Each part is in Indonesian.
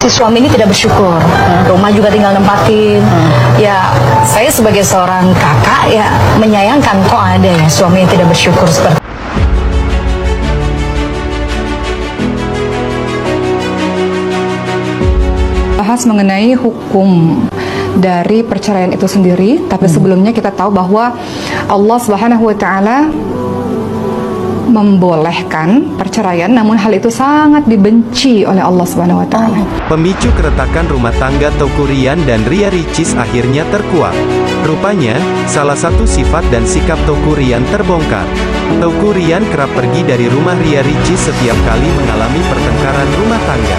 Si suami ini tidak bersyukur, rumah juga tinggal nempatin. Ya, saya sebagai seorang kakak ya menyayangkan kok ada ya suami yang tidak bersyukur seperti. Bahas mengenai hukum dari perceraian itu sendiri, tapi sebelumnya kita tahu bahwa Allah Subhanahu wa taala membolehkan perceraian, namun hal itu sangat dibenci oleh Allah Subhanahu wa taala. Pemicu keretakan rumah tangga Teuku Ryan dan Ria Ricis akhirnya terkuak. Rupanya, salah satu sifat dan sikap Teuku Ryan terbongkar. Teuku Ryan kerap pergi dari rumah Ria Ricis setiap kali mengalami pertengkaran rumah tangga.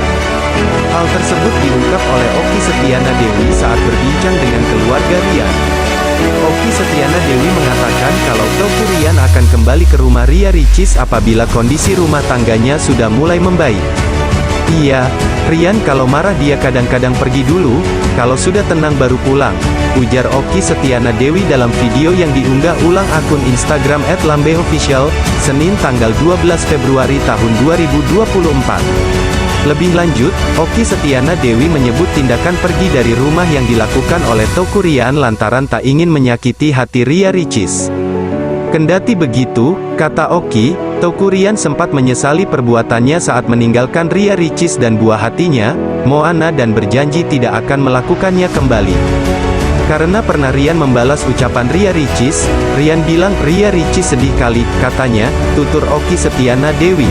Hal tersebut diungkap oleh Okky Setiana Dewi saat berbincang dengan keluarga Ryan. Okky Setiana Dewi mengatakan kalau Teuku Ryan akan kembali ke rumah Ria Ricis apabila kondisi rumah tangganya sudah mulai membaik. Iya, Ryan kalau marah dia kadang-kadang pergi dulu, kalau sudah tenang baru pulang, ujar Okky Setiana Dewi dalam video yang diunggah ulang akun Instagram @lambeofficial, Senin tanggal 12 Februari tahun 2024. Lebih lanjut, Okky Setiana Dewi menyebut tindakan pergi dari rumah yang dilakukan oleh Teuku Ryan lantaran tak ingin menyakiti hati Ria Ricis. Kendati begitu, kata Okky, Teuku Ryan sempat menyesali perbuatannya saat meninggalkan Ria Ricis dan buah hatinya, Moana, dan berjanji tidak akan melakukannya kembali. Karena pernah Ryan membalas ucapan Ria Ricis, Ryan bilang Ria Ricis sedih kali, katanya, tutur Okky Setiana Dewi.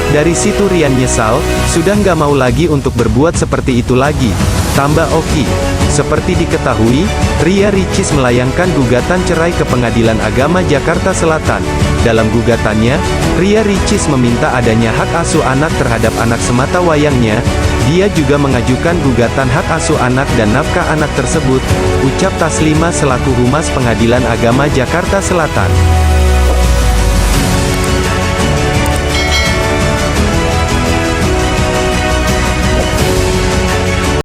Dari situ Ryan nyesal, sudah nggak mau lagi untuk berbuat seperti itu lagi, tambah Okky. Seperti diketahui, Ria Ricis melayangkan gugatan cerai ke Pengadilan Agama Jakarta Selatan. Dalam gugatannya, Ria Ricis meminta adanya hak asuh anak terhadap anak sematawayangnya. Dia juga mengajukan gugatan hak asuh anak dan nafkah anak tersebut, ucap Taslima selaku Humas Pengadilan Agama Jakarta Selatan.